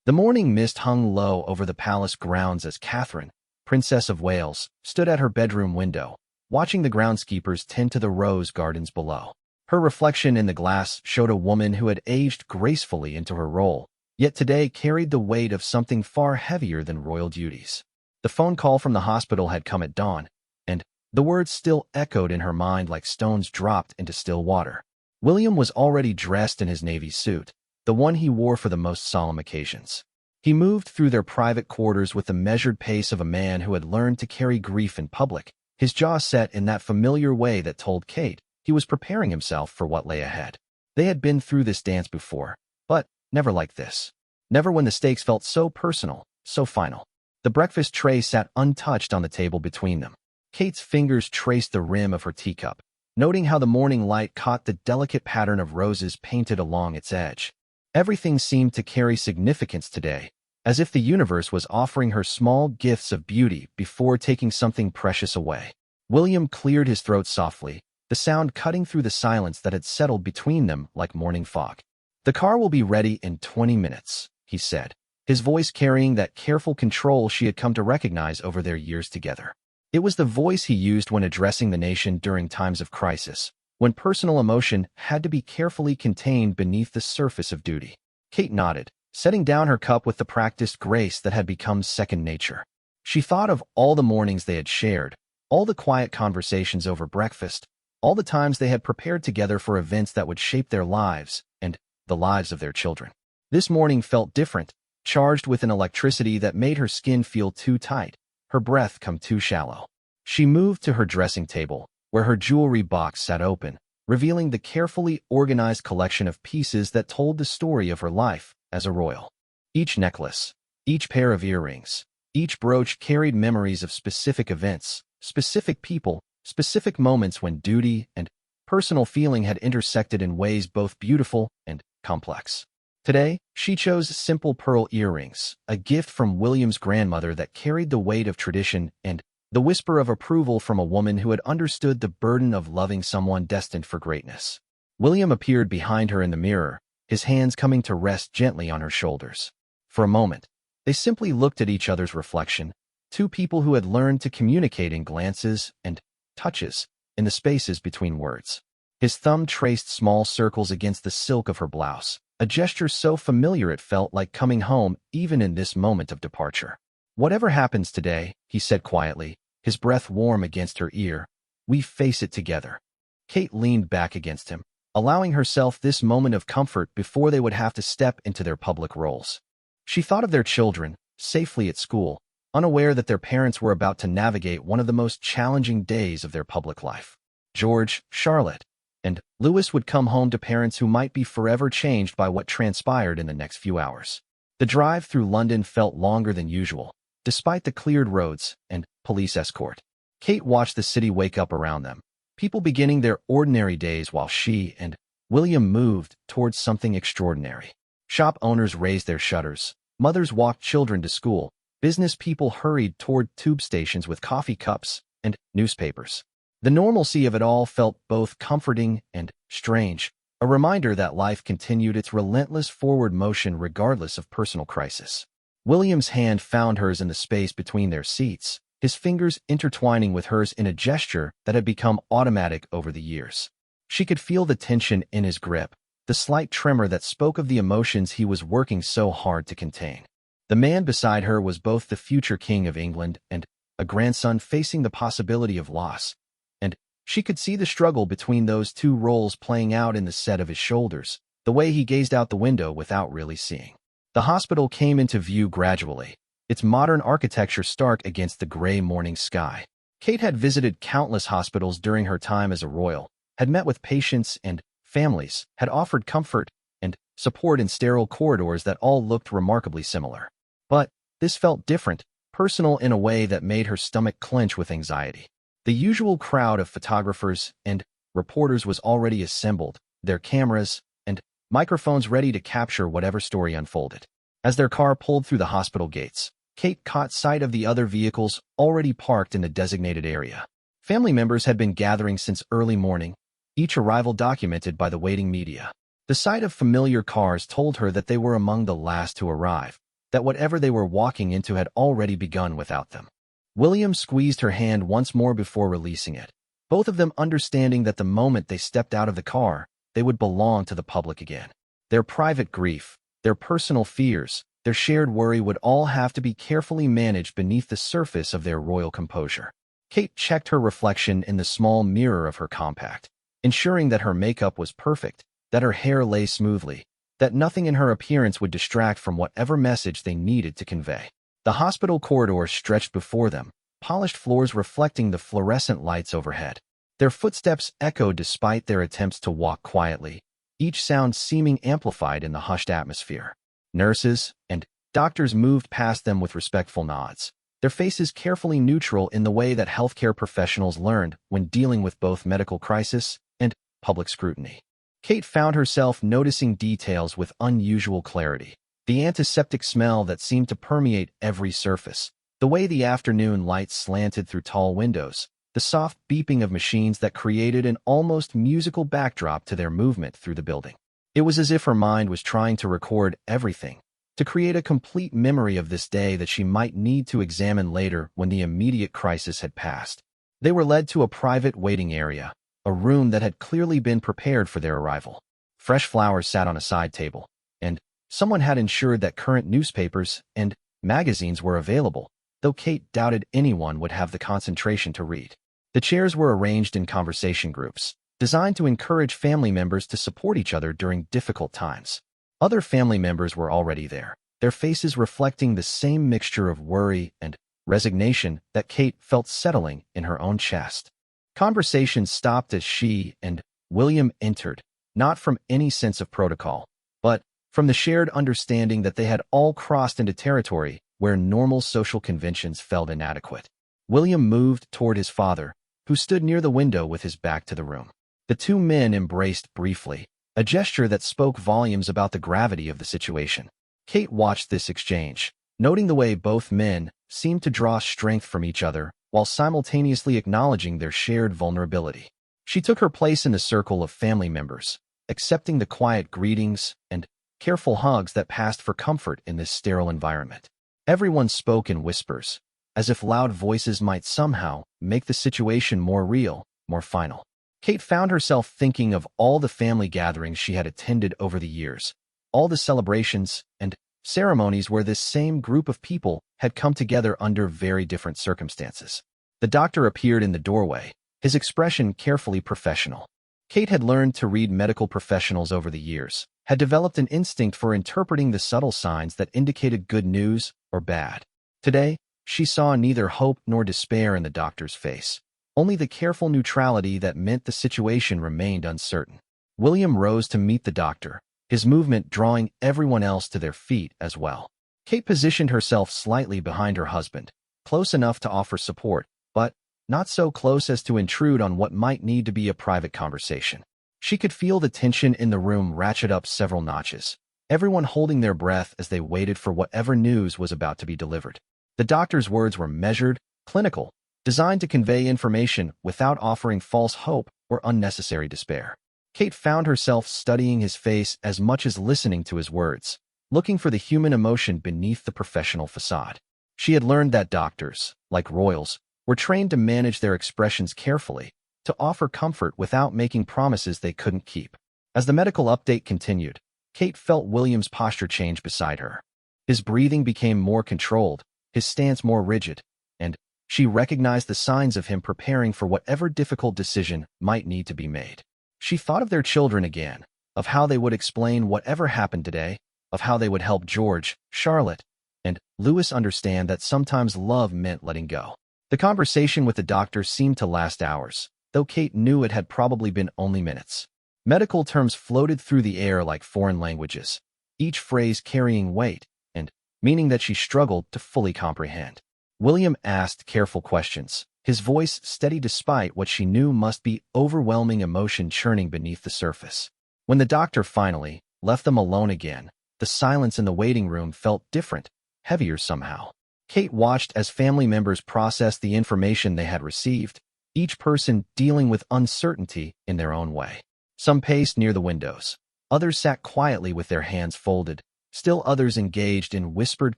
The morning mist hung low over the palace grounds as Catherine, Princess of Wales, stood at her bedroom window, watching the groundskeepers tend to the rose gardens below. Her reflection in the glass showed a woman who had aged gracefully into her role, yet today carried the weight of something far heavier than royal duties. The phone call from the hospital had come at dawn, and the words still echoed in her mind like stones dropped into still water. William was already dressed in his navy suit, the one he wore for the most solemn occasions. He moved through their private quarters with the measured pace of a man who had learned to carry grief in public, his jaw set in that familiar way that told Kate he was preparing himself for what lay ahead. They had been through this dance before, but never like this. Never when the stakes felt so personal, so final. The breakfast tray sat untouched on the table between them. Kate's fingers traced the rim of her teacup, noting how the morning light caught the delicate pattern of roses painted along its edge. Everything seemed to carry significance today, as if the universe was offering her small gifts of beauty before taking something precious away. William cleared his throat softly, the sound cutting through the silence that had settled between them like morning fog. "The car will be ready in 20 minutes, he said, his voice carrying that careful control she had come to recognize over their years together. It was the voice he used when addressing the nation during times of crisis, when personal emotion had to be carefully contained beneath the surface of duty. Kate nodded, setting down her cup with the practiced grace that had become second nature. She thought of all the mornings they had shared, all the quiet conversations over breakfast, all the times they had prepared together for events that would shape their lives and the lives of their children. This morning felt different, charged with an electricity that made her skin feel too tight, her breath come too shallow. She moved to her dressing table, where her jewelry box sat open, revealing the carefully organized collection of pieces that told the story of her life as a royal. Each necklace, each pair of earrings, each brooch carried memories of specific events, specific people, specific moments when duty and personal feeling had intersected in ways both beautiful and complex. Today, she chose simple pearl earrings, a gift from William's grandmother that carried the weight of tradition and the whisper of approval from a woman who had understood the burden of loving someone destined for greatness. William appeared behind her in the mirror, his hands coming to rest gently on her shoulders. For a moment, they simply looked at each other's reflection, two people who had learned to communicate in glances and touches, in the spaces between words. His thumb traced small circles against the silk of her blouse, a gesture so familiar it felt like coming home even in this moment of departure. "Whatever happens today," he said quietly, his breath warm against her ear, "we face it together." Kate leaned back against him, allowing herself this moment of comfort before they would have to step into their public roles. She thought of their children, safely at school, unaware that their parents were about to navigate one of the most challenging days of their public life. George, Charlotte, and Louis would come home to parents who might be forever changed by what transpired in the next few hours. The drive through London felt longer than usual, despite the cleared roads and police escort. Kate watched the city wake up around them, people beginning their ordinary days while she and William moved towards something extraordinary. Shop owners raised their shutters, mothers walked children to school, business people hurried toward tube stations with coffee cups and newspapers. The normalcy of it all felt both comforting and strange, a reminder that life continued its relentless forward motion regardless of personal crisis. William's hand found hers in the space between their seats, his fingers intertwining with hers in a gesture that had become automatic over the years. She could feel the tension in his grip, the slight tremor that spoke of the emotions he was working so hard to contain. The man beside her was both the future king of England and a grandson facing the possibility of loss, and she could see the struggle between those two roles playing out in the set of his shoulders, the way he gazed out the window without really seeing. The hospital came into view gradually, its modern architecture stark against the gray morning sky. Kate had visited countless hospitals during her time as a royal, had met with patients and families, had offered comfort and support in sterile corridors that all looked remarkably similar. But this felt different, personal in a way that made her stomach clench with anxiety. The usual crowd of photographers and reporters was already assembled, their cameras and microphones ready to capture whatever story unfolded. As their car pulled through the hospital gates, Kate caught sight of the other vehicles already parked in the designated area. Family members had been gathering since early morning, each arrival documented by the waiting media. The sight of familiar cars told her that they were among the last to arrive, that whatever they were walking into had already begun without them. William squeezed her hand once more before releasing it, both of them understanding that the moment they stepped out of the car, they would belong to the public again. Their private grief, their personal fears, their shared worry would all have to be carefully managed beneath the surface of their royal composure. Kate checked her reflection in the small mirror of her compact, ensuring that her makeup was perfect, that her hair lay smoothly, that nothing in her appearance would distract from whatever message they needed to convey. The hospital corridor stretched before them, polished floors reflecting the fluorescent lights overhead. Their footsteps echoed despite their attempts to walk quietly, each sound seeming amplified in the hushed atmosphere. Nurses and doctors moved past them with respectful nods, their faces carefully neutral in the way that healthcare professionals learned when dealing with both medical crisis and public scrutiny. Kate found herself noticing details with unusual clarity. The antiseptic smell that seemed to permeate every surface, the way the afternoon light slanted through tall windows, the soft beeping of machines that created an almost musical backdrop to their movement through the building. It was as if her mind was trying to record everything, to create a complete memory of this day that she might need to examine later when the immediate crisis had passed. They were led to a private waiting area, a room that had clearly been prepared for their arrival. Fresh flowers sat on a side table, and someone had ensured that current newspapers and magazines were available, though Kate doubted anyone would have the concentration to read. The chairs were arranged in conversation groups, designed to encourage family members to support each other during difficult times. Other family members were already there, their faces reflecting the same mixture of worry and resignation that Kate felt settling in her own chest. Conversations stopped as she and William entered, not from any sense of protocol, but from the shared understanding that they had all crossed into territory where normal social conventions felt inadequate. William moved toward his father, who stood near the window with his back to the room. The two men embraced briefly, a gesture that spoke volumes about the gravity of the situation. Kate watched this exchange, noting the way both men seemed to draw strength from each other while simultaneously acknowledging their shared vulnerability. She took her place in the circle of family members, accepting the quiet greetings and careful hugs that passed for comfort in this sterile environment. Everyone spoke in whispers, as if loud voices might somehow make the situation more real, more final. Kate found herself thinking of all the family gatherings she had attended over the years, all the celebrations and ceremonies where this same group of people had come together under very different circumstances. The doctor appeared in the doorway, his expression carefully professional. Kate had learned to read medical professionals over the years, had developed an instinct for interpreting the subtle signs that indicated good news or bad. Today, she saw neither hope nor despair in the doctor's face, only the careful neutrality that meant the situation remained uncertain. William rose to meet the doctor, his movement drawing everyone else to their feet as well. Kate positioned herself slightly behind her husband, close enough to offer support, but not so close as to intrude on what might need to be a private conversation. She could feel the tension in the room ratchet up several notches, everyone holding their breath as they waited for whatever news was about to be delivered. The doctor's words were measured, clinical, designed to convey information without offering false hope or unnecessary despair. Kate found herself studying his face as much as listening to his words, looking for the human emotion beneath the professional facade. She had learned that doctors, like royals, were trained to manage their expressions carefully, to offer comfort without making promises they couldn't keep. As the medical update continued, Kate felt William's posture change beside her. His breathing became more controlled, his stance more rigid, and she recognized the signs of him preparing for whatever difficult decision might need to be made. She thought of their children again, of how they would explain whatever happened today, of how they would help George, Charlotte, and Louis understand that sometimes love meant letting go. The conversation with the doctor seemed to last hours, though Kate knew it had probably been only minutes. Medical terms floated through the air like foreign languages, each phrase carrying weight and meaning that she struggled to fully comprehend. William asked careful questions, his voice steady despite what she knew must be overwhelming emotion churning beneath the surface. When the doctor finally left them alone again, the silence in the waiting room felt different, heavier somehow. Kate watched as family members processed the information they had received, each person dealing with uncertainty in their own way. Some paced near the windows. Others sat quietly with their hands folded, Still others engaged in whispered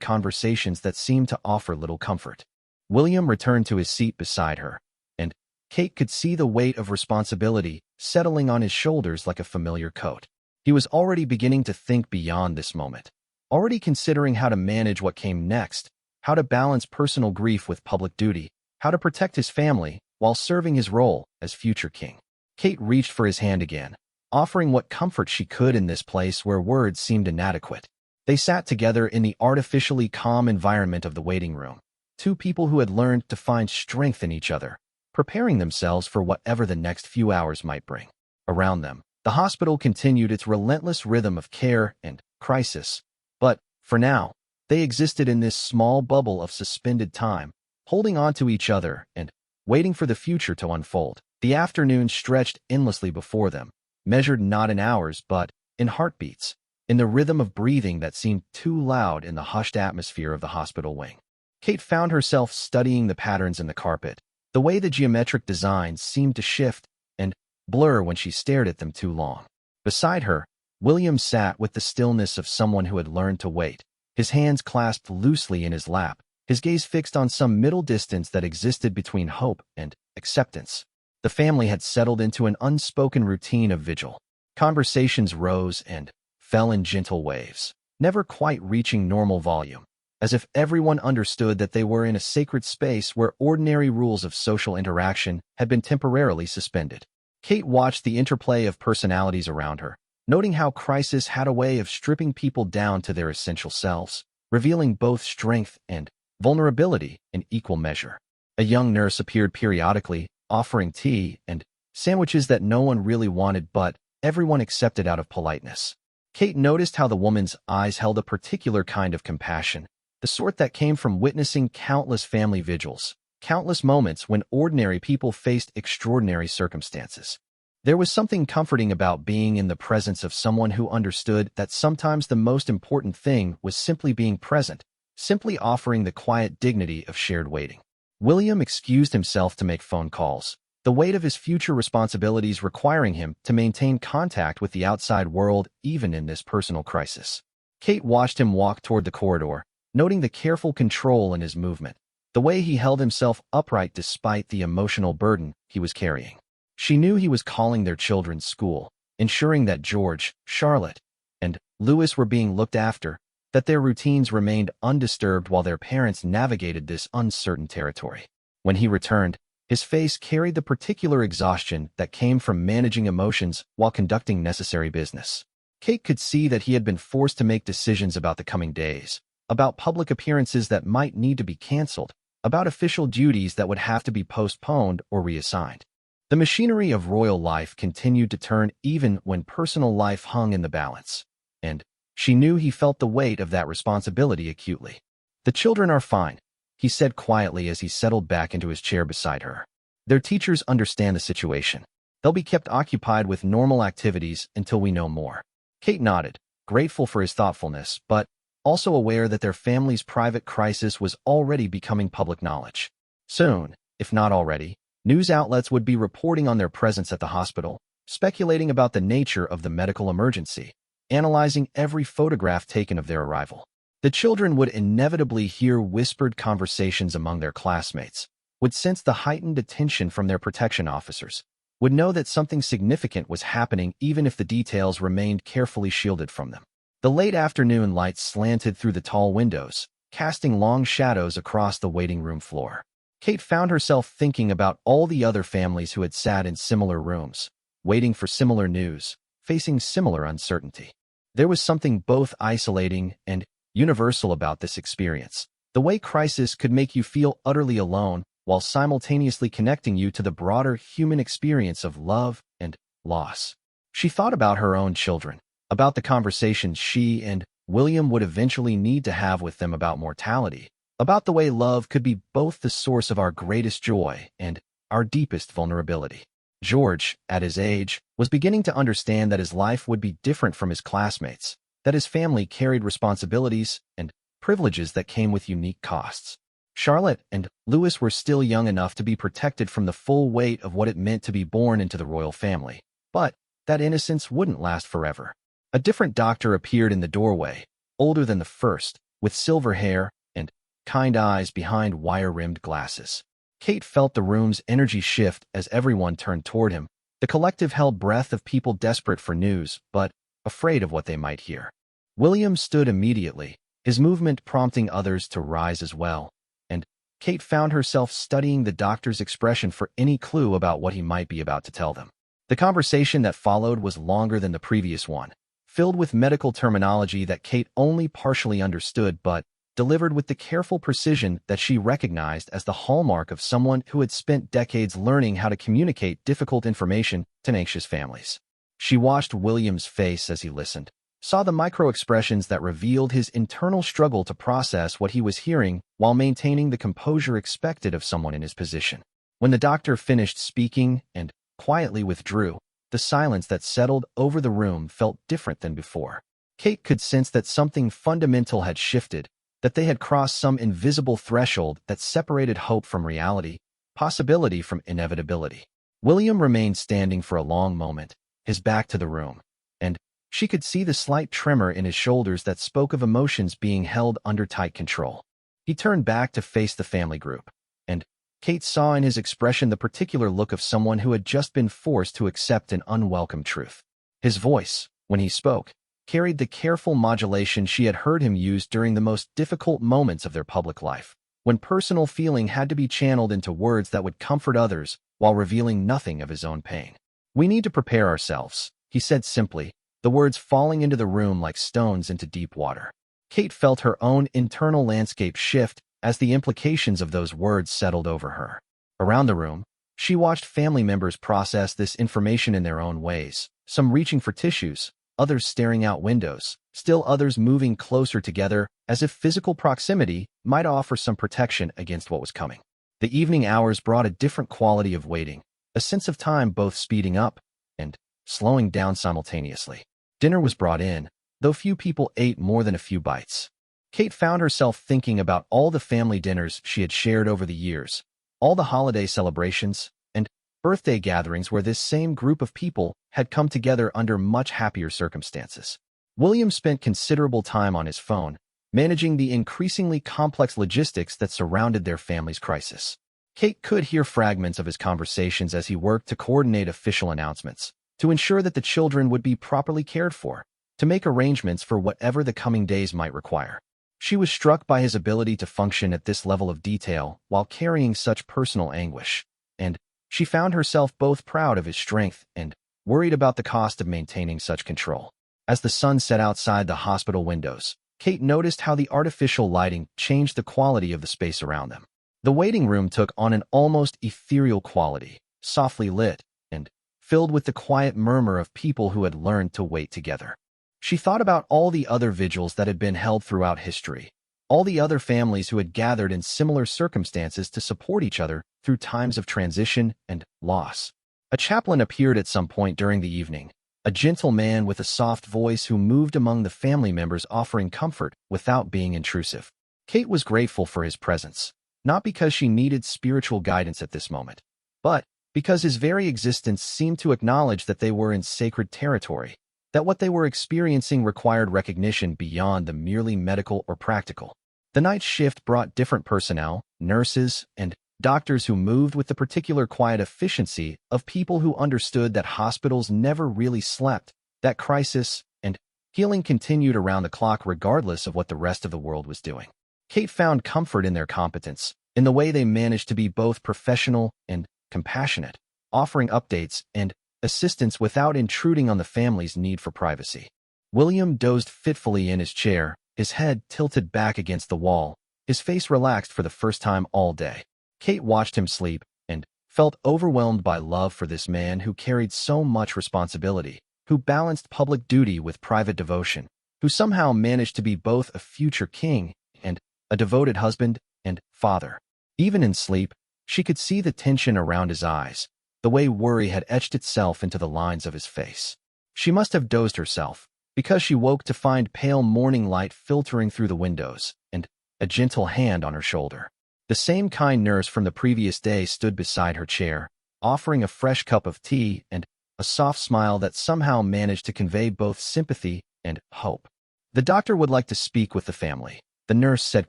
conversations that seemed to offer little comfort. William returned to his seat beside her, and Kate could see the weight of responsibility settling on his shoulders like a familiar coat. He was already beginning to think beyond this moment, already considering how to manage what came next, how to balance personal grief with public duty, how to protect his family while serving his role as future king. Kate reached for his hand again, offering what comfort she could in this place where words seemed inadequate. They sat together in the artificially calm environment of the waiting room, two people who had learned to find strength in each other, preparing themselves for whatever the next few hours might bring. Around them, the hospital continued its relentless rhythm of care and crisis, but, for now, they existed in this small bubble of suspended time, holding on to each other and waiting for the future to unfold. The afternoon stretched endlessly before them, measured not in hours but in heartbeats, in the rhythm of breathing that seemed too loud in the hushed atmosphere of the hospital wing. Kate found herself studying the patterns in the carpet, the way the geometric designs seemed to shift and blur when she stared at them too long. Beside her, William sat with the stillness of someone who had learned to wait, his hands clasped loosely in his lap, his gaze fixed on some middle distance that existed between hope and acceptance. The family had settled into an unspoken routine of vigil. Conversations rose and fell in gentle waves, never quite reaching normal volume, as if everyone understood that they were in a sacred space where ordinary rules of social interaction had been temporarily suspended. Kate watched the interplay of personalities around her, noting how crisis had a way of stripping people down to their essential selves, revealing both strength and vulnerability in equal measure. A young nurse appeared periodically, offering tea and sandwiches that no one really wanted but everyone accepted out of politeness. Kate noticed how the woman's eyes held a particular kind of compassion, the sort that came from witnessing countless family vigils, countless moments when ordinary people faced extraordinary circumstances. There was something comforting about being in the presence of someone who understood that sometimes the most important thing was simply being present, simply offering the quiet dignity of shared waiting. William excused himself to make phone calls, the weight of his future responsibilities requiring him to maintain contact with the outside world even in this personal crisis. Kate watched him walk toward the corridor, noting the careful control in his movement, the way he held himself upright despite the emotional burden he was carrying. She knew he was calling their children's school, ensuring that George, Charlotte, and Louis were being looked after, that their routines remained undisturbed while their parents navigated this uncertain territory. When he returned, his face carried the particular exhaustion that came from managing emotions while conducting necessary business. Kate could see that he had been forced to make decisions about the coming days, about public appearances that might need to be canceled, about official duties that would have to be postponed or reassigned. The machinery of royal life continued to turn even when personal life hung in the balance, and she knew he felt the weight of that responsibility acutely. "The children are fine," he said quietly as he settled back into his chair beside her. "Their teachers understand the situation. They'll be kept occupied with normal activities until we know more." Kate nodded, grateful for his thoughtfulness, but also aware that their family's private crisis was already becoming public knowledge. Soon, if not already, news outlets would be reporting on their presence at the hospital, speculating about the nature of the medical emergency, analyzing every photograph taken of their arrival. The children would inevitably hear whispered conversations among their classmates, would sense the heightened attention from their protection officers, would know that something significant was happening even if the details remained carefully shielded from them. The late afternoon light slanted through the tall windows, casting long shadows across the waiting room floor. Kate found herself thinking about all the other families who had sat in similar rooms, waiting for similar news, facing similar uncertainty. There was something both isolating and universal about this experience, the way crisis could make you feel utterly alone while simultaneously connecting you to the broader human experience of love and loss. She thought about her own children, about the conversations she and William would eventually need to have with them about mortality, about the way love could be both the source of our greatest joy and our deepest vulnerability. George, at his age, was beginning to understand that his life would be different from his classmates, that his family carried responsibilities and privileges that came with unique costs. Charlotte and Louis were still young enough to be protected from the full weight of what it meant to be born into the royal family, but that innocence wouldn't last forever. A different doctor appeared in the doorway, older than the first, with silver hair and kind eyes behind wire-rimmed glasses. Kate felt the room's energy shift as everyone turned toward him, the collective held breath of people desperate for news, but afraid of what they might hear. William stood immediately, his movement prompting others to rise as well, and Kate found herself studying the doctor's expression for any clue about what he might be about to tell them. The conversation that followed was longer than the previous one, filled with medical terminology that Kate only partially understood but delivered with the careful precision that she recognized as the hallmark of someone who had spent decades learning how to communicate difficult information to anxious families. She watched William's face as he listened, saw the micro-expressions that revealed his internal struggle to process what he was hearing while maintaining the composure expected of someone in his position. When the doctor finished speaking and quietly withdrew, the silence that settled over the room felt different than before. Kate could sense that something fundamental had shifted, that they had crossed some invisible threshold that separated hope from reality, possibility from inevitability. William remained standing for a long moment, his back to the room, and she could see the slight tremor in his shoulders that spoke of emotions being held under tight control. He turned back to face the family group, and Kate saw in his expression the particular look of someone who had just been forced to accept an unwelcome truth. His voice, when he spoke, carried the careful modulation she had heard him use during the most difficult moments of their public life, when personal feeling had to be channeled into words that would comfort others while revealing nothing of his own pain. "We need to prepare ourselves," he said simply, the words falling into the room like stones into deep water. Kate felt her own internal landscape shift as the implications of those words settled over her. Around the room, she watched family members process this information in their own ways, some reaching for tissues, others staring out windows, still others moving closer together as if physical proximity might offer some protection against what was coming. The evening hours brought a different quality of waiting, a sense of time both speeding up and slowing down simultaneously. Dinner was brought in, though few people ate more than a few bites. Kate found herself thinking about all the family dinners she had shared over the years, all the holiday celebrations, and birthday gatherings where this same group of people had come together under much happier circumstances. William spent considerable time on his phone, managing the increasingly complex logistics that surrounded their family's crisis. Kate could hear fragments of his conversations as he worked to coordinate official announcements, to ensure that the children would be properly cared for, to make arrangements for whatever the coming days might require. She was struck by his ability to function at this level of detail while carrying such personal anguish, and she found herself both proud of his strength and worried about the cost of maintaining such control. As the sun set outside the hospital windows, Kate noticed how the artificial lighting changed the quality of the space around them. The waiting room took on an almost ethereal quality, softly lit and filled with the quiet murmur of people who had learned to wait together. She thought about all the other vigils that had been held throughout history, all the other families who had gathered in similar circumstances to support each other through times of transition and loss. A chaplain appeared at some point during the evening, a gentle man with a soft voice who moved among the family members offering comfort without being intrusive. Kate was grateful for his presence, not because she needed spiritual guidance at this moment, but because his very existence seemed to acknowledge that they were in sacred territory, that what they were experiencing required recognition beyond the merely medical or practical. The night shift brought different personnel, nurses, and doctors who moved with the particular quiet efficiency of people who understood that hospitals never really slept, that crisis and healing continued around the clock regardless of what the rest of the world was doing. Kate found comfort in their competence, in the way they managed to be both professional and compassionate, offering updates and assistance without intruding on the family's need for privacy. William dozed fitfully in his chair, his head tilted back against the wall, his face relaxed for the first time all day. Kate watched him sleep and felt overwhelmed by love for this man who carried so much responsibility, who balanced public duty with private devotion, who somehow managed to be both a future king and a devoted husband and father. Even in sleep, she could see the tension around his eyes, the way worry had etched itself into the lines of his face. She must have dozed herself, because she woke to find pale morning light filtering through the windows, and a gentle hand on her shoulder. The same kind nurse from the previous day stood beside her chair, offering a fresh cup of tea and a soft smile that somehow managed to convey both sympathy and hope. "The doctor would like to speak with the family," the nurse said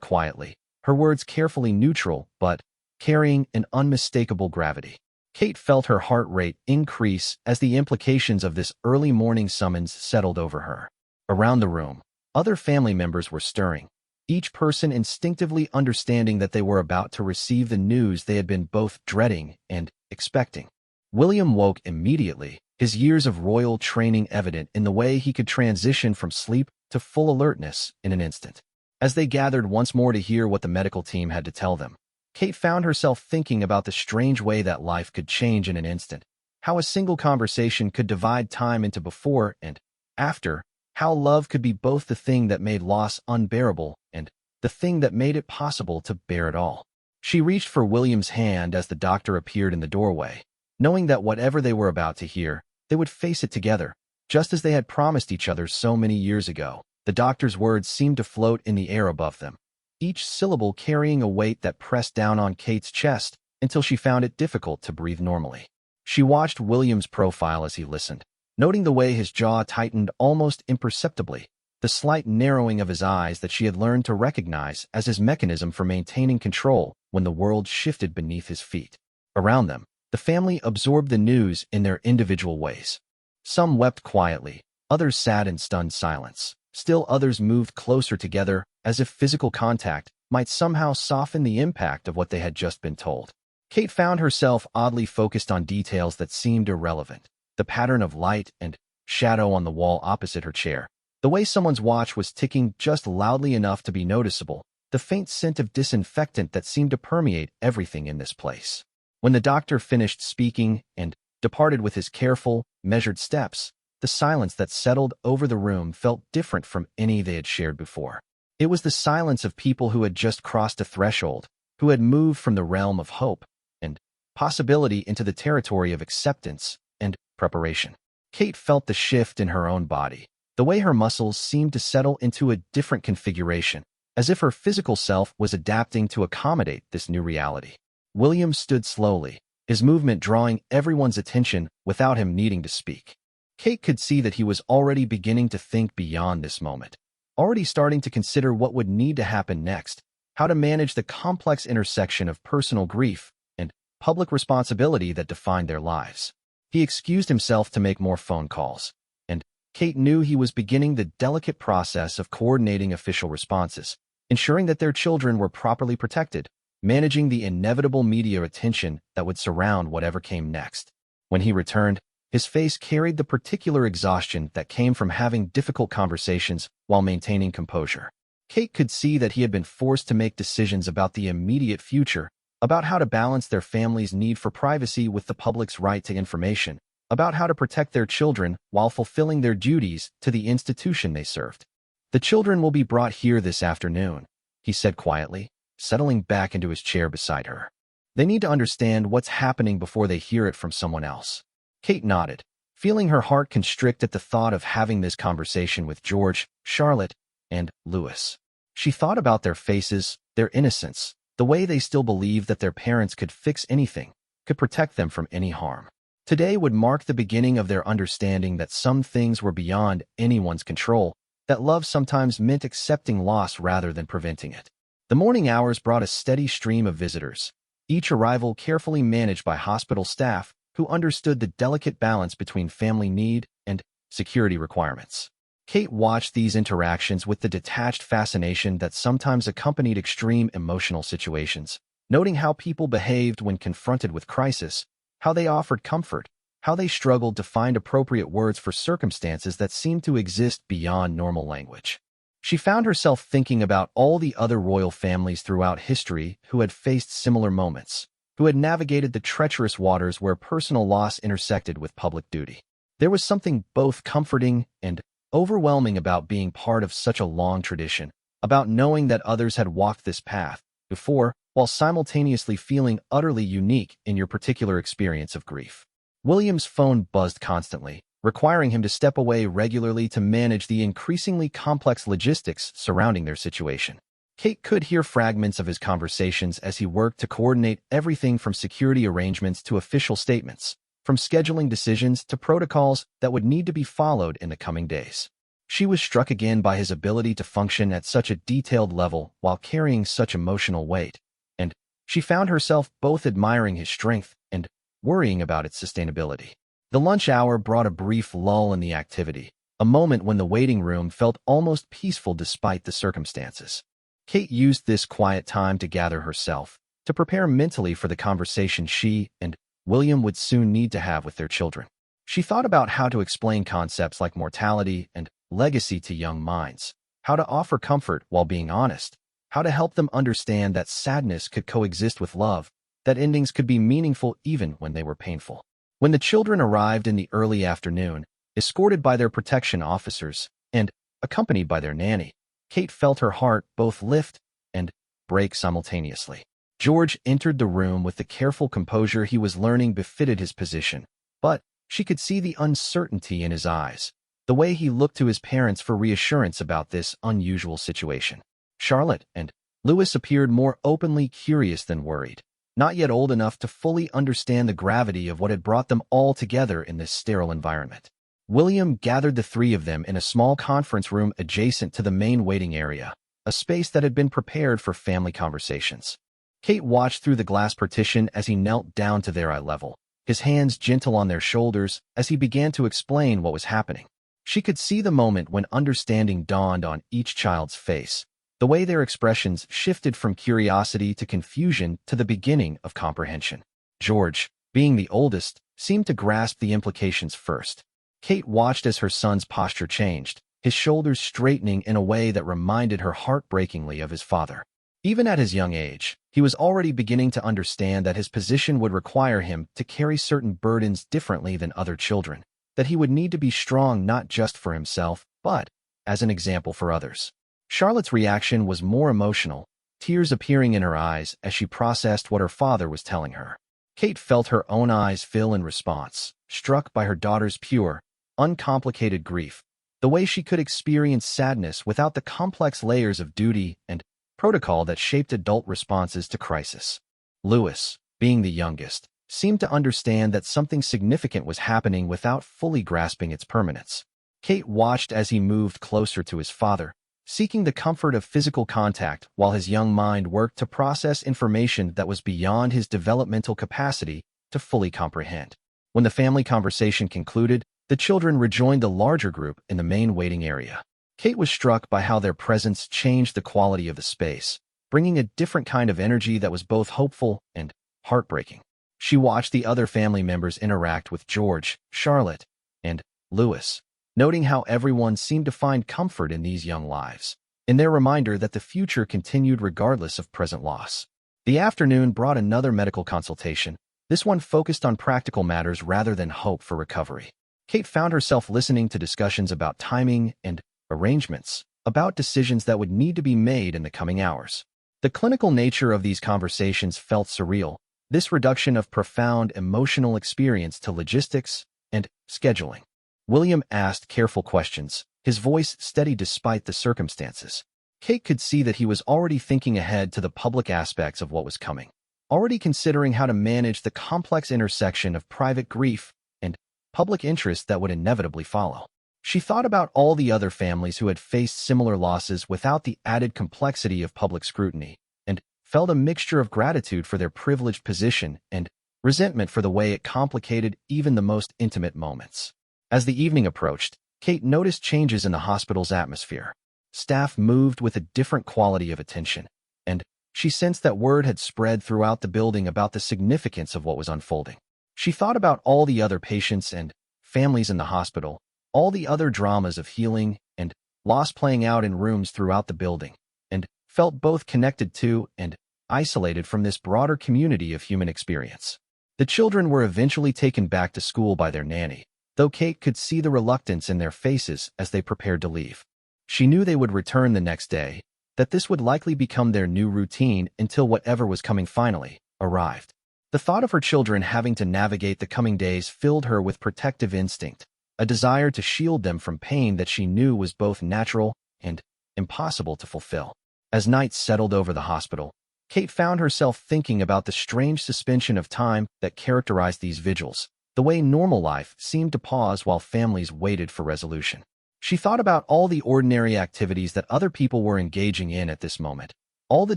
quietly, her words carefully neutral but carrying an unmistakable gravity. Kate felt her heart rate increase as the implications of this early morning summons settled over her. Around the room, other family members were stirring, each person instinctively understanding that they were about to receive the news they had been both dreading and expecting. William woke immediately, his years of royal training evident in the way he could transition from sleep to full alertness in an instant. As they gathered once more to hear what the medical team had to tell them, Kate found herself thinking about the strange way that life could change in an instant, how a single conversation could divide time into before and after, how love could be both the thing that made loss unbearable and the thing that made it possible to bear it all. She reached for William's hand as the doctor appeared in the doorway, knowing that whatever they were about to hear, they would face it together, just as they had promised each other so many years ago. The doctor's words seemed to float in the air above them, each syllable carrying a weight that pressed down on Kate's chest until she found it difficult to breathe normally. She watched William's profile as he listened, noting the way his jaw tightened almost imperceptibly, the slight narrowing of his eyes that she had learned to recognize as his mechanism for maintaining control when the world shifted beneath his feet. Around them, the family absorbed the news in their individual ways. Some wept quietly, others sat in stunned silence. Still others moved closer together as if physical contact might somehow soften the impact of what they had just been told. Kate found herself oddly focused on details that seemed irrelevant. The pattern of light and shadow on the wall opposite her chair, the way someone's watch was ticking just loudly enough to be noticeable, the faint scent of disinfectant that seemed to permeate everything in this place. When the doctor finished speaking and departed with his careful, measured steps, the silence that settled over the room felt different from any they had shared before. It was the silence of people who had just crossed a threshold, who had moved from the realm of hope and possibility into the territory of acceptance and preparation. Kate felt the shift in her own body, the way her muscles seemed to settle into a different configuration, as if her physical self was adapting to accommodate this new reality. William stood slowly, his movement drawing everyone's attention without him needing to speak. Kate could see that he was already beginning to think beyond this moment, already starting to consider what would need to happen next, how to manage the complex intersection of personal grief and public responsibility that defined their lives. He excused himself to make more phone calls, and Kate knew he was beginning the delicate process of coordinating official responses, ensuring that their children were properly protected, managing the inevitable media attention that would surround whatever came next. When he returned, his face carried the particular exhaustion that came from having difficult conversations while maintaining composure. Kate could see that he had been forced to make decisions about the immediate future, about how to balance their family's need for privacy with the public's right to information, about how to protect their children while fulfilling their duties to the institution they served. "The children will be brought here this afternoon," he said quietly, settling back into his chair beside her. "They need to understand what's happening before they hear it from someone else." Kate nodded, feeling her heart constrict at the thought of having this conversation with George, Charlotte, and Louis. She thought about their faces, their innocence, the way they still believed that their parents could fix anything, could protect them from any harm. Today would mark the beginning of their understanding that some things were beyond anyone's control, that love sometimes meant accepting loss rather than preventing it. The morning hours brought a steady stream of visitors, each arrival carefully managed by hospital staff who understood the delicate balance between family need and security requirements. Kate watched these interactions with the detached fascination that sometimes accompanied extreme emotional situations, noting how people behaved when confronted with crisis, how they offered comfort, how they struggled to find appropriate words for circumstances that seemed to exist beyond normal language. She found herself thinking about all the other royal families throughout history who had faced similar moments, who had navigated the treacherous waters where personal loss intersected with public duty. There was something both comforting and overwhelming about being part of such a long tradition, about knowing that others had walked this path before, while simultaneously feeling utterly unique in your particular experience of grief. William's phone buzzed constantly, requiring him to step away regularly to manage the increasingly complex logistics surrounding their situation. Kate could hear fragments of his conversations as he worked to coordinate everything from security arrangements to official statements, from scheduling decisions to protocols that would need to be followed in the coming days. She was struck again by his ability to function at such a detailed level while carrying such emotional weight, and she found herself both admiring his strength and worrying about its sustainability. The lunch hour brought a brief lull in the activity, a moment when the waiting room felt almost peaceful despite the circumstances. Kate used this quiet time to gather herself, to prepare mentally for the conversation she and William would soon need to have with their children. She thought about how to explain concepts like mortality and legacy to young minds, how to offer comfort while being honest, how to help them understand that sadness could coexist with love, that endings could be meaningful even when they were painful. When the children arrived in the early afternoon, escorted by their protection officers and accompanied by their nanny, Kate felt her heart both lift and break simultaneously. George entered the room with the careful composure he was learning befitted his position, but she could see the uncertainty in his eyes, the way he looked to his parents for reassurance about this unusual situation. Charlotte and Louis appeared more openly curious than worried, not yet old enough to fully understand the gravity of what had brought them all together in this sterile environment. William gathered the three of them in a small conference room adjacent to the main waiting area, a space that had been prepared for family conversations. Kate watched through the glass partition as he knelt down to their eye level, his hands gentle on their shoulders as he began to explain what was happening. She could see the moment when understanding dawned on each child's face, the way their expressions shifted from curiosity to confusion to the beginning of comprehension. George, being the oldest, seemed to grasp the implications first. Kate watched as her son's posture changed, his shoulders straightening in a way that reminded her heartbreakingly of his father. Even at his young age, he was already beginning to understand that his position would require him to carry certain burdens differently than other children, that he would need to be strong not just for himself, but as an example for others. Charlotte's reaction was more emotional, tears appearing in her eyes as she processed what her father was telling her. Kate felt her own eyes fill in response, struck by her daughter's pure, uncomplicated grief, the way she could experience sadness without the complex layers of duty and protocol that shaped adult responses to crisis. Louis, being the youngest, seemed to understand that something significant was happening without fully grasping its permanence. Kate watched as he moved closer to his father, seeking the comfort of physical contact while his young mind worked to process information that was beyond his developmental capacity to fully comprehend. When the family conversation concluded, the children rejoined the larger group in the main waiting area. Kate was struck by how their presence changed the quality of the space, bringing a different kind of energy that was both hopeful and heartbreaking. She watched the other family members interact with George, Charlotte, and Louis, noting how everyone seemed to find comfort in these young lives, in their reminder that the future continued regardless of present loss. The afternoon brought another medical consultation, this one focused on practical matters rather than hope for recovery. Kate found herself listening to discussions about timing and arrangements, about decisions that would need to be made in the coming hours. The clinical nature of these conversations felt surreal, this reduction of profound emotional experience to logistics and scheduling. William asked careful questions, his voice steady despite the circumstances. Kate could see that he was already thinking ahead to the public aspects of what was coming, already considering how to manage the complex intersection of private grief and public interest that would inevitably follow. She thought about all the other families who had faced similar losses without the added complexity of public scrutiny, and felt a mixture of gratitude for their privileged position and resentment for the way it complicated even the most intimate moments. As the evening approached, Kate noticed changes in the hospital's atmosphere. Staff moved with a different quality of attention, and she sensed that word had spread throughout the building about the significance of what was unfolding. She thought about all the other patients and families in the hospital, all the other dramas of healing and loss playing out in rooms throughout the building, and felt both connected to and isolated from this broader community of human experience. The children were eventually taken back to school by their nanny, though Kate could see the reluctance in their faces as they prepared to leave. She knew they would return the next day, that this would likely become their new routine until whatever was coming finally arrived. The thought of her children having to navigate the coming days filled her with protective instinct, a desire to shield them from pain that she knew was both natural and impossible to fulfill. As night settled over the hospital, Kate found herself thinking about the strange suspension of time that characterized these vigils, the way normal life seemed to pause while families waited for resolution. She thought about all the ordinary activities that other people were engaging in at this moment, all the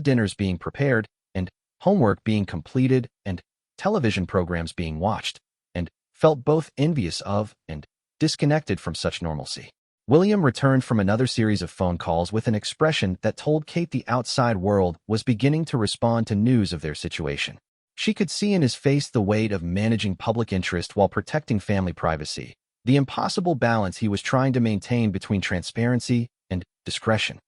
dinners being prepared, and homework being completed, and television programs being watched, and felt both envious of and disconnected from such normalcy. William returned from another series of phone calls with an expression that told Kate the outside world was beginning to respond to news of their situation. She could see in his face the weight of managing public interest while protecting family privacy, the impossible balance he was trying to maintain between transparency and discretion.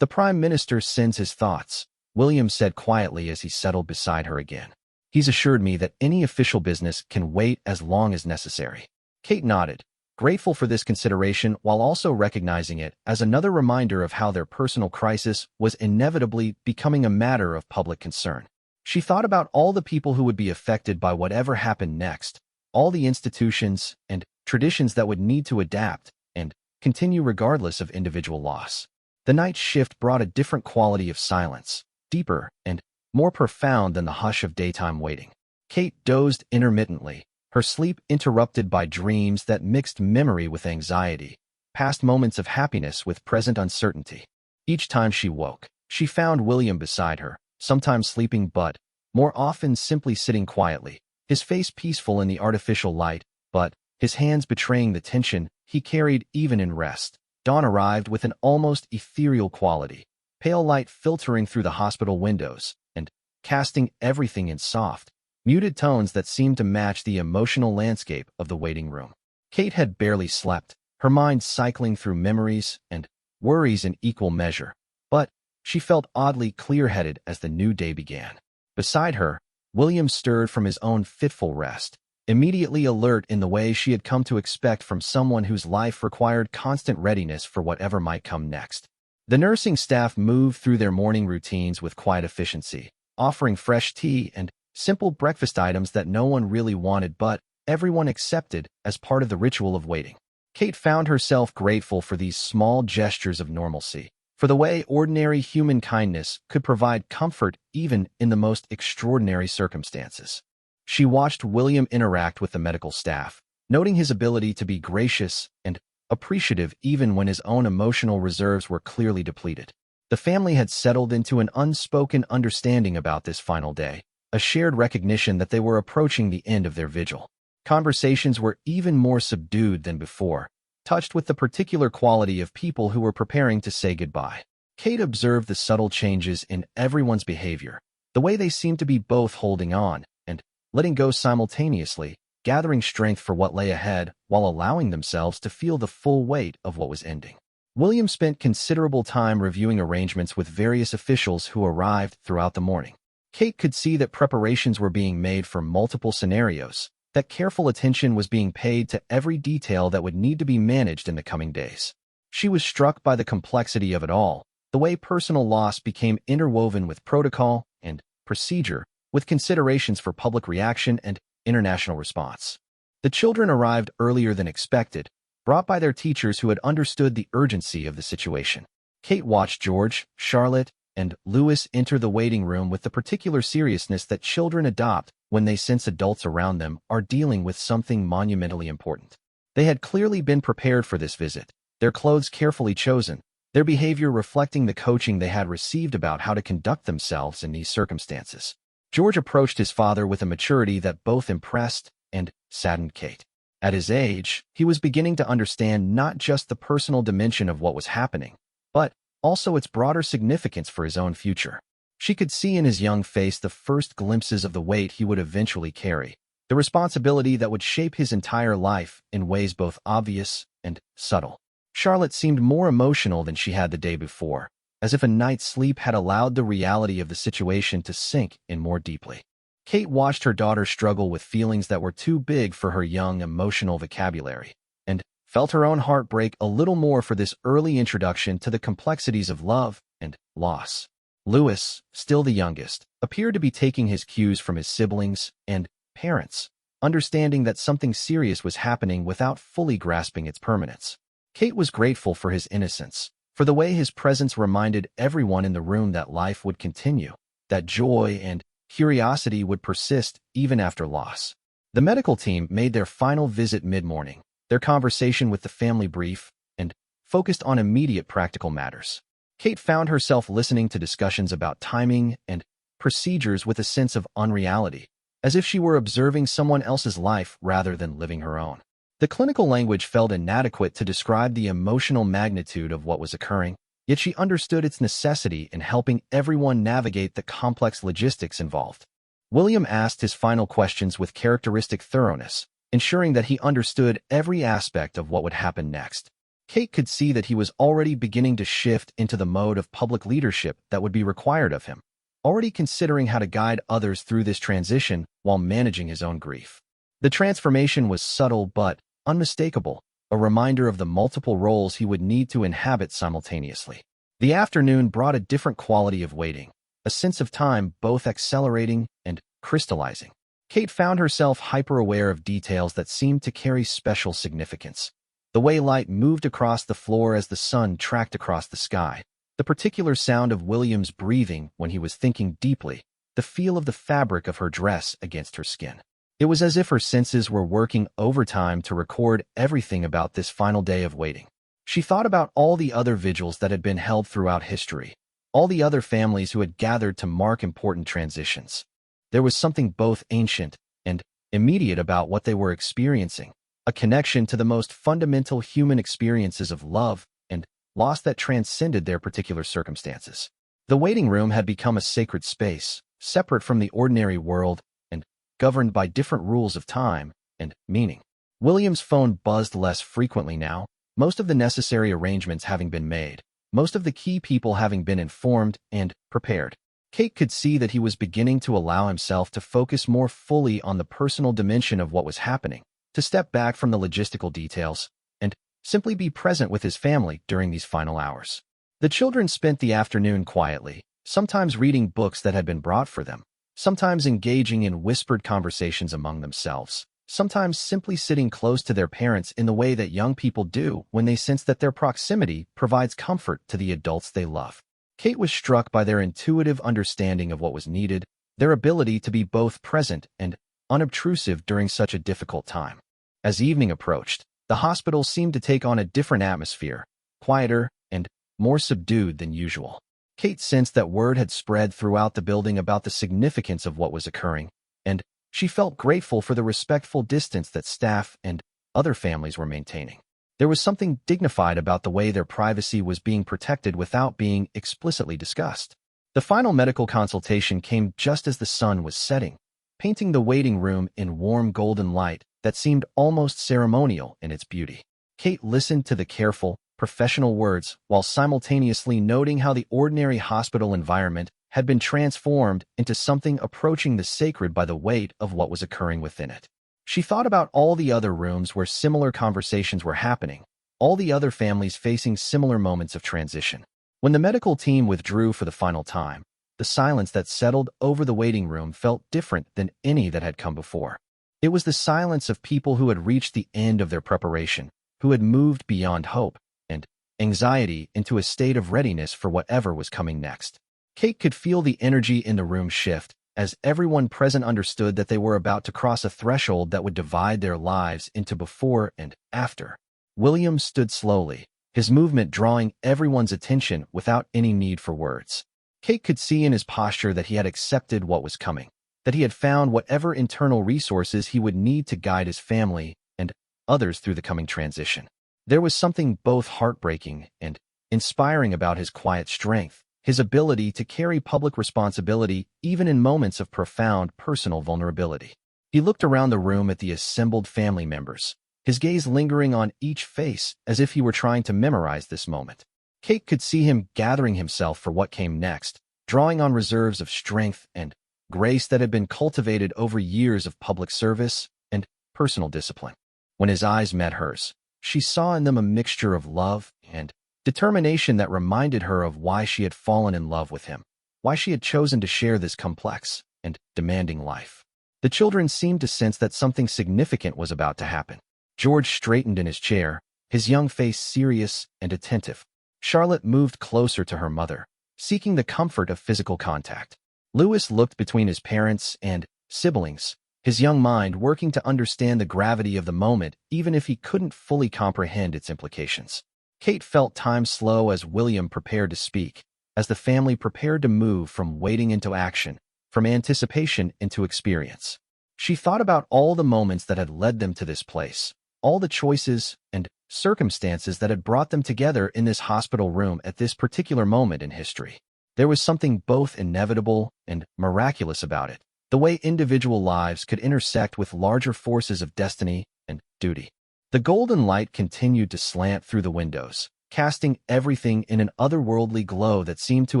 "The Prime Minister sends his thoughts," William said quietly as he settled beside her again. "He's assured me that any official business can wait as long as necessary." Kate nodded, grateful for this consideration while also recognizing it as another reminder of how their personal crisis was inevitably becoming a matter of public concern. She thought about all the people who would be affected by whatever happened next, all the institutions and traditions that would need to adapt and continue regardless of individual loss. The night shift brought a different quality of silence, deeper and more profound than the hush of daytime waiting. Kate dozed intermittently, her sleep interrupted by dreams that mixed memory with anxiety, past moments of happiness with present uncertainty. Each time she woke, she found William beside her, sometimes sleeping but, more often simply sitting quietly, his face peaceful in the artificial light, but his hands betraying the tension he carried even in rest. Dawn arrived with an almost ethereal quality, pale light filtering through the hospital windows and casting everything in soft, muted tones that seemed to match the emotional landscape of the waiting room. Kate had barely slept, her mind cycling through memories and worries in equal measure, but she felt oddly clear-headed as the new day began. Beside her, William stirred from his own fitful rest, immediately alert in the way she had come to expect from someone whose life required constant readiness for whatever might come next. The nursing staff moved through their morning routines with quiet efficiency, offering fresh tea and simple breakfast items that no one really wanted but everyone accepted as part of the ritual of waiting. Kate found herself grateful for these small gestures of normalcy, for the way ordinary human kindness could provide comfort even in the most extraordinary circumstances. She watched William interact with the medical staff, noting his ability to be gracious and appreciative even when his own emotional reserves were clearly depleted. The family had settled into an unspoken understanding about this final day, a shared recognition that they were approaching the end of their vigil. Conversations were even more subdued than before, touched with the particular quality of people who were preparing to say goodbye. Kate observed the subtle changes in everyone's behavior, the way they seemed to be both holding on and letting go simultaneously, gathering strength for what lay ahead while allowing themselves to feel the full weight of what was ending. William spent considerable time reviewing arrangements with various officials who arrived throughout the morning. Kate could see that preparations were being made for multiple scenarios, that careful attention was being paid to every detail that would need to be managed in the coming days. She was struck by the complexity of it all, the way personal loss became interwoven with protocol and procedure, with considerations for public reaction and international response. The children arrived earlier than expected, brought by their teachers who had understood the urgency of the situation. Kate watched George, Charlotte, and Louis enter the waiting room with the particular seriousness that children adopt when they sense adults around them are dealing with something monumentally important. They had clearly been prepared for this visit, their clothes carefully chosen, their behavior reflecting the coaching they had received about how to conduct themselves in these circumstances. George approached his father with a maturity that both impressed and saddened Kate. At his age, he was beginning to understand not just the personal dimension of what was happening, but also its broader significance for his own future. She could see in his young face the first glimpses of the weight he would eventually carry, the responsibility that would shape his entire life in ways both obvious and subtle. Charlotte seemed more emotional than she had the day before, as if a night's sleep had allowed the reality of the situation to sink in more deeply. Kate watched her daughter struggle with feelings that were too big for her young, emotional vocabulary, and felt her own heart break a little more for this early introduction to the complexities of love and loss. Louis, still the youngest, appeared to be taking his cues from his siblings and parents, understanding that something serious was happening without fully grasping its permanence. Kate was grateful for his innocence, for the way his presence reminded everyone in the room that life would continue, that joy and curiosity would persist even after loss. The medical team made their final visit mid-morning, their conversation with the family brief and focused on immediate practical matters. Kate found herself listening to discussions about timing and procedures with a sense of unreality, as if she were observing someone else's life rather than living her own. The clinical language felt inadequate to describe the emotional magnitude of what was occurring, yet she understood its necessity in helping everyone navigate the complex logistics involved. William asked his final questions with characteristic thoroughness, ensuring that he understood every aspect of what would happen next. Kate could see that he was already beginning to shift into the mode of public leadership that would be required of him, already considering how to guide others through this transition while managing his own grief. The transformation was subtle but unmistakable, a reminder of the multiple roles he would need to inhabit simultaneously. The afternoon brought a different quality of waiting, a sense of time both accelerating and crystallizing. Kate found herself hyper-aware of details that seemed to carry special significance. The way light moved across the floor as the sun tracked across the sky, the particular sound of William's breathing when he was thinking deeply, the feel of the fabric of her dress against her skin. It was as if her senses were working overtime to record everything about this final day of waiting. She thought about all the other vigils that had been held throughout history, all the other families who had gathered to mark important transitions. There was something both ancient and immediate about what they were experiencing, a connection to the most fundamental human experiences of love and loss that transcended their particular circumstances. The waiting room had become a sacred space, separate from the ordinary world and governed by different rules of time and meaning. William's phone buzzed less frequently now, most of the necessary arrangements having been made, most of the key people having been informed and prepared. Kate could see that he was beginning to allow himself to focus more fully on the personal dimension of what was happening, to step back from the logistical details, and simply be present with his family during these final hours. The children spent the afternoon quietly, sometimes reading books that had been brought for them, sometimes engaging in whispered conversations among themselves, sometimes simply sitting close to their parents in the way that young people do when they sense that their proximity provides comfort to the adults they love. Kate was struck by their intuitive understanding of what was needed, their ability to be both present and unobtrusive during such a difficult time. As evening approached, the hospital seemed to take on a different atmosphere, quieter and more subdued than usual. Kate sensed that word had spread throughout the building about the significance of what was occurring, and she felt grateful for the respectful distance that staff and other families were maintaining. There was something dignified about the way their privacy was being protected without being explicitly discussed. The final medical consultation came just as the sun was setting, painting the waiting room in warm golden light that seemed almost ceremonial in its beauty. Kate listened to the careful, professional words while simultaneously noting how the ordinary hospital environment had been transformed into something approaching the sacred by the weight of what was occurring within it. She thought about all the other rooms where similar conversations were happening, all the other families facing similar moments of transition. When the medical team withdrew for the final time, the silence that settled over the waiting room felt different than any that had come before. It was the silence of people who had reached the end of their preparation, who had moved beyond hope and anxiety into a state of readiness for whatever was coming next. Kate could feel the energy in the room shift, as everyone present understood that they were about to cross a threshold that would divide their lives into before and after. William stood slowly, his movement drawing everyone's attention without any need for words. Kate could see in his posture that he had accepted what was coming, that he had found whatever internal resources he would need to guide his family and others through the coming transition. There was something both heartbreaking and inspiring about his quiet strength, his ability to carry public responsibility even in moments of profound personal vulnerability. He looked around the room at the assembled family members, his gaze lingering on each face as if he were trying to memorize this moment. Kate could see him gathering himself for what came next, drawing on reserves of strength and grace that had been cultivated over years of public service and personal discipline. When his eyes met hers, she saw in them a mixture of love and determination that reminded her of why she had fallen in love with him, why she had chosen to share this complex and demanding life. The children seemed to sense that something significant was about to happen. George straightened in his chair, his young face serious and attentive. Charlotte moved closer to her mother, seeking the comfort of physical contact. Louis looked between his parents and siblings, his young mind working to understand the gravity of the moment even if he couldn't fully comprehend its implications. Kate felt time slow as William prepared to speak, as the family prepared to move from waiting into action, from anticipation into experience. She thought about all the moments that had led them to this place, all the choices and circumstances that had brought them together in this hospital room at this particular moment in history. There was something both inevitable and miraculous about it, the way individual lives could intersect with larger forces of destiny and duty. The golden light continued to slant through the windows, casting everything in an otherworldly glow that seemed to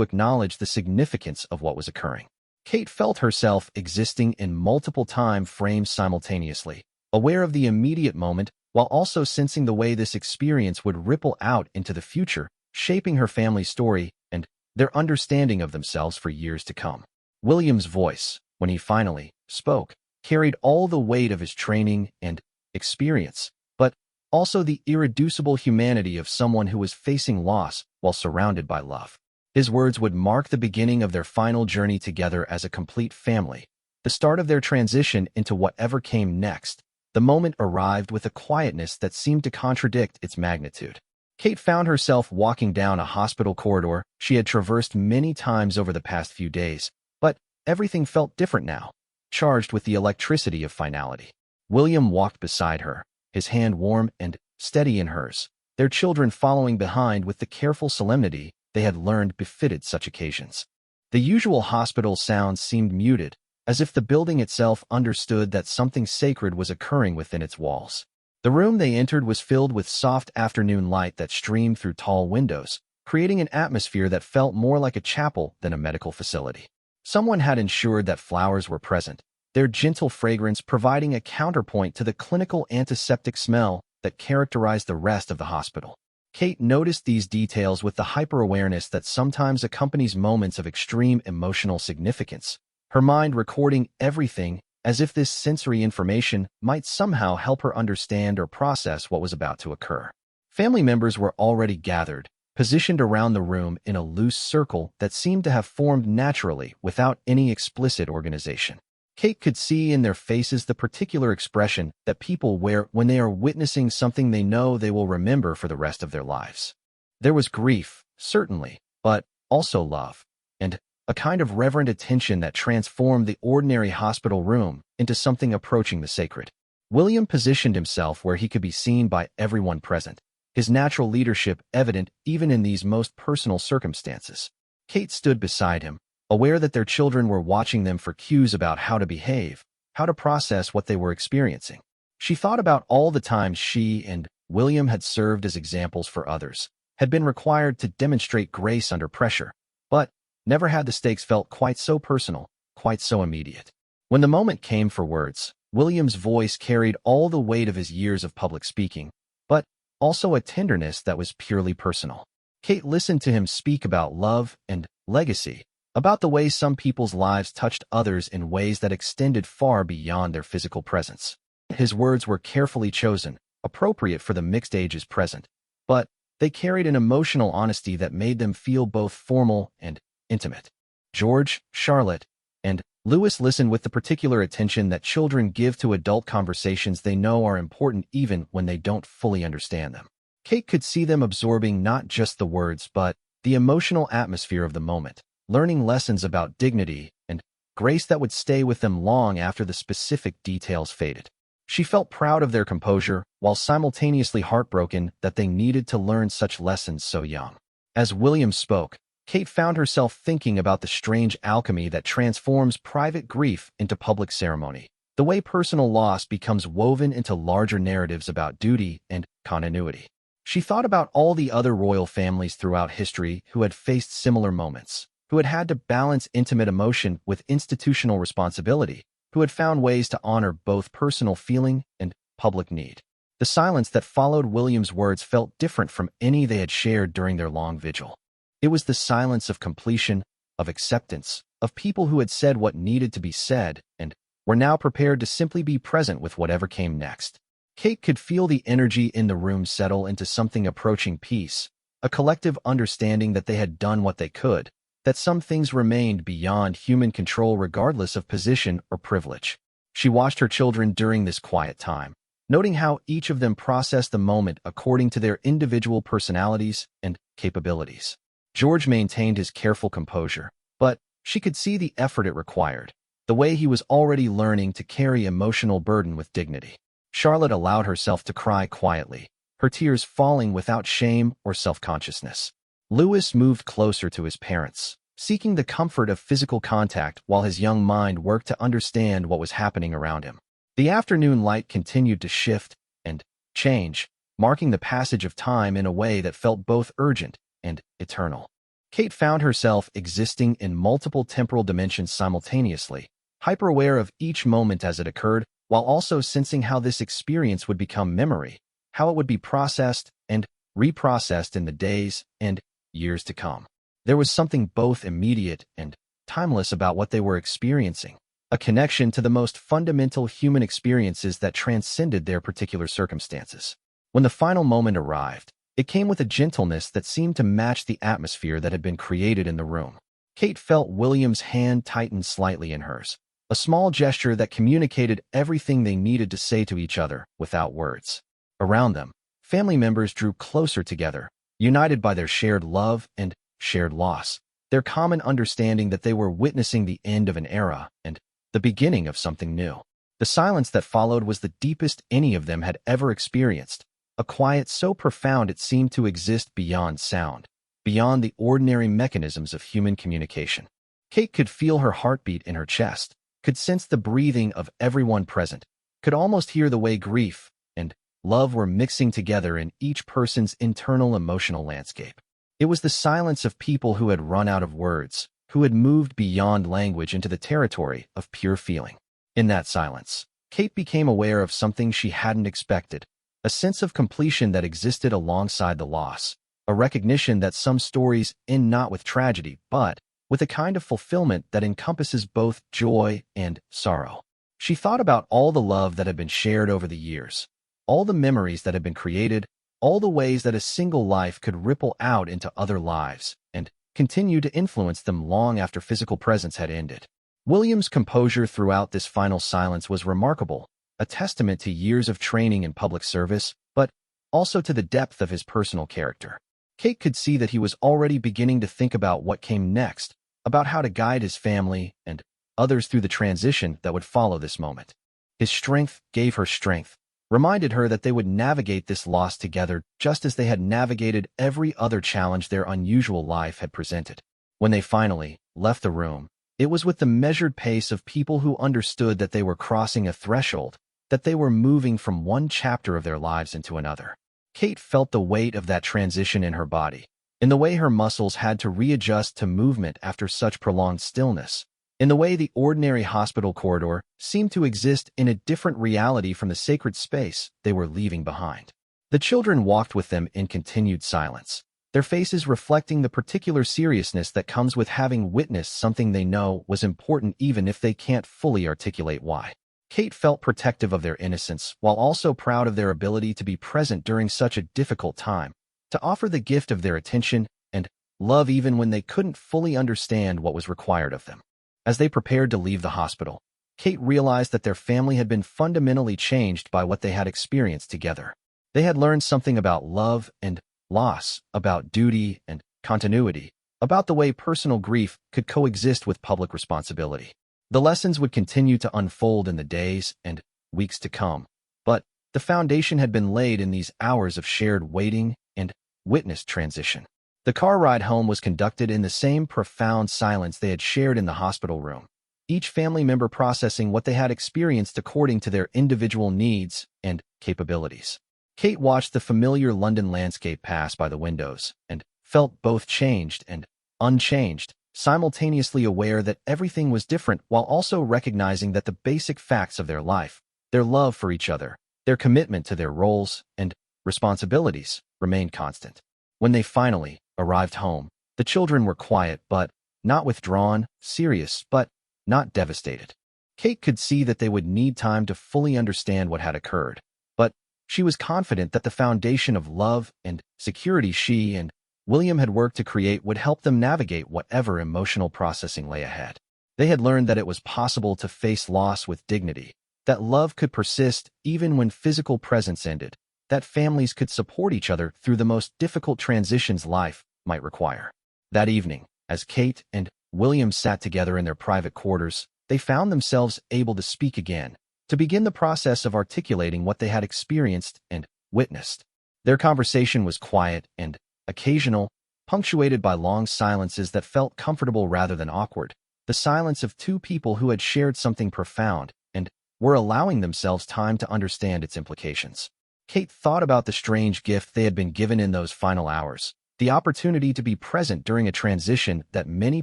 acknowledge the significance of what was occurring. Kate felt herself existing in multiple time frames simultaneously, aware of the immediate moment while also sensing the way this experience would ripple out into the future, shaping her family's story and their understanding of themselves for years to come. William's voice, when he finally spoke, carried all the weight of his training and experience, but also the irreducible humanity of someone who was facing loss while surrounded by love. His words would mark the beginning of their final journey together as a complete family, the start of their transition into whatever came next. The moment arrived with a quietness that seemed to contradict its magnitude. Kate found herself walking down a hospital corridor she had traversed many times over the past few days, but everything felt different now, charged with the electricity of finality. William walked beside her, his hand warm and steady in hers, their children following behind with the careful solemnity they had learned befitted such occasions. The usual hospital sounds seemed muted, as if the building itself understood that something sacred was occurring within its walls. The room they entered was filled with soft afternoon light that streamed through tall windows, creating an atmosphere that felt more like a chapel than a medical facility. Someone had ensured that flowers were present, their gentle fragrance providing a counterpoint to the clinical antiseptic smell that characterized the rest of the hospital. Kate noticed these details with the hyper-awareness that sometimes accompanies moments of extreme emotional significance, her mind recording everything as if this sensory information might somehow help her understand or process what was about to occur. Family members were already gathered, positioned around the room in a loose circle that seemed to have formed naturally without any explicit organization. Kate could see in their faces the particular expression that people wear when they are witnessing something they know they will remember for the rest of their lives. There was grief, certainly, but also love, and a kind of reverent attention that transformed the ordinary hospital room into something approaching the sacred. William positioned himself where he could be seen by everyone present, his natural leadership evident even in these most personal circumstances. Kate stood beside him, aware that their children were watching them for cues about how to behave, how to process what they were experiencing. She thought about all the times she and William had served as examples for others, had been required to demonstrate grace under pressure, but never had the stakes felt quite so personal, quite so immediate. When the moment came for words, William's voice carried all the weight of his years of public speaking, but also a tenderness that was purely personal. Kate listened to him speak about love and legacy, about the way some people's lives touched others in ways that extended far beyond their physical presence. His words were carefully chosen, appropriate for the mixed ages present, but they carried an emotional honesty that made them feel both formal and intimate. George, Charlotte, and Louis listened with the particular attention that children give to adult conversations they know are important even when they don't fully understand them. Kate could see them absorbing not just the words but the emotional atmosphere of the moment, learning lessons about dignity and grace that would stay with them long after the specific details faded. She felt proud of their composure while simultaneously heartbroken that they needed to learn such lessons so young. As William spoke, Kate found herself thinking about the strange alchemy that transforms private grief into public ceremony, the way personal loss becomes woven into larger narratives about duty and continuity. She thought about all the other royal families throughout history who had faced similar moments, who had had to balance intimate emotion with institutional responsibility, who had found ways to honor both personal feeling and public need. The silence that followed William's words felt different from any they had shared during their long vigil. It was the silence of completion, of acceptance, of people who had said what needed to be said and were now prepared to simply be present with whatever came next. Kate could feel the energy in the room settle into something approaching peace, a collective understanding that they had done what they could, that some things remained beyond human control regardless of position or privilege. She watched her children during this quiet time, noting how each of them processed the moment according to their individual personalities and capabilities. George maintained his careful composure, but she could see the effort it required, the way he was already learning to carry emotional burden with dignity. Charlotte allowed herself to cry quietly, her tears falling without shame or self-consciousness. Louis moved closer to his parents, seeking the comfort of physical contact while his young mind worked to understand what was happening around him. The afternoon light continued to shift and change, marking the passage of time in a way that felt both urgent and eternal. Kate found herself existing in multiple temporal dimensions simultaneously, hyper-aware of each moment as it occurred, while also sensing how this experience would become memory, how it would be processed and reprocessed in the days and years to come. There was something both immediate and timeless about what they were experiencing, a connection to the most fundamental human experiences that transcended their particular circumstances. When the final moment arrived, it came with a gentleness that seemed to match the atmosphere that had been created in the room. Kate felt William's hand tighten slightly in hers, a small gesture that communicated everything they needed to say to each other without words. Around them, family members drew closer together, united by their shared love and shared loss, their common understanding that they were witnessing the end of an era and the beginning of something new. The silence that followed was the deepest any of them had ever experienced, a quiet so profound it seemed to exist beyond sound, beyond the ordinary mechanisms of human communication. Kate could feel her heartbeat in her chest, could sense the breathing of everyone present, could almost hear the way grief and love were mixing together in each person's internal emotional landscape. It was the silence of people who had run out of words, who had moved beyond language into the territory of pure feeling. In that silence, Kate became aware of something she hadn't expected, a sense of completion that existed alongside the loss, a recognition that some stories end not with tragedy, but with a kind of fulfillment that encompasses both joy and sorrow. She thought about all the love that had been shared over the years, all the memories that had been created, all the ways that a single life could ripple out into other lives and continue to influence them long after physical presence had ended. William's composure throughout this final silence was remarkable, a testament to years of training in public service, but also to the depth of his personal character. Kate could see that he was already beginning to think about what came next, about how to guide his family and others through the transition that would follow this moment. His strength gave her strength, reminded her that they would navigate this loss together just as they had navigated every other challenge their unusual life had presented. When they finally left the room, it was with the measured pace of people who understood that they were crossing a threshold, that they were moving from one chapter of their lives into another. Kate felt the weight of that transition in her body, in the way her muscles had to readjust to movement after such prolonged stillness, in the way the ordinary hospital corridor seemed to exist in a different reality from the sacred space they were leaving behind. The children walked with them in continued silence, their faces reflecting the particular seriousness that comes with having witnessed something they know was important even if they can't fully articulate why. Kate felt protective of their innocence while also proud of their ability to be present during such a difficult time, to offer the gift of their attention and love even when they couldn't fully understand what was required of them. As they prepared to leave the hospital, Kate realized that their family had been fundamentally changed by what they had experienced together. They had learned something about love and loss, about duty and continuity, about the way personal grief could coexist with public responsibility. The lessons would continue to unfold in the days and weeks to come, but the foundation had been laid in these hours of shared waiting and witnessed transition. The car ride home was conducted in the same profound silence they had shared in the hospital room, each family member processing what they had experienced according to their individual needs and capabilities. Kate watched the familiar London landscape pass by the windows and felt both changed and unchanged, simultaneously aware that everything was different while also recognizing that the basic facts of their life, their love for each other, their commitment to their roles and responsibilities, remained constant. When they finally arrived home, the children were quiet but not withdrawn, serious but not devastated. Kate could see that they would need time to fully understand what had occurred, but she was confident that the foundation of love and security she and William had worked to create would help them navigate whatever emotional processing lay ahead. They had learned that it was possible to face loss with dignity, that love could persist even when physical presence ended, that families could support each other through the most difficult transitions life might require. That evening, as Kate and William sat together in their private quarters, they found themselves able to speak again, to begin the process of articulating what they had experienced and witnessed. Their conversation was quiet and occasional, punctuated by long silences that felt comfortable rather than awkward, the silence of two people who had shared something profound and were allowing themselves time to understand its implications. Kate thought about the strange gift they had been given in those final hours, the opportunity to be present during a transition that many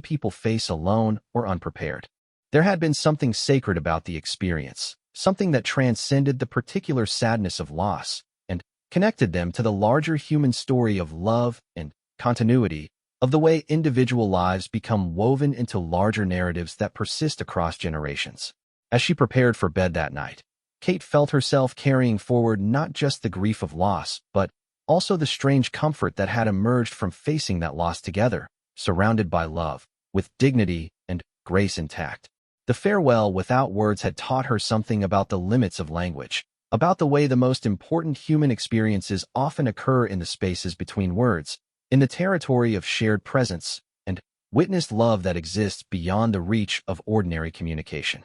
people face alone or unprepared. There had been something sacred about the experience, something that transcended the particular sadness of loss and connected them to the larger human story of love and continuity, of the way individual lives become woven into larger narratives that persist across generations. As she prepared for bed that night, Kate felt herself carrying forward not just the grief of loss, but also the strange comfort that had emerged from facing that loss together, surrounded by love, with dignity and grace intact. The farewell without words had taught her something about the limits of language, about the way the most important human experiences often occur in the spaces between words, in the territory of shared presence and witnessed love that exists beyond the reach of ordinary communication.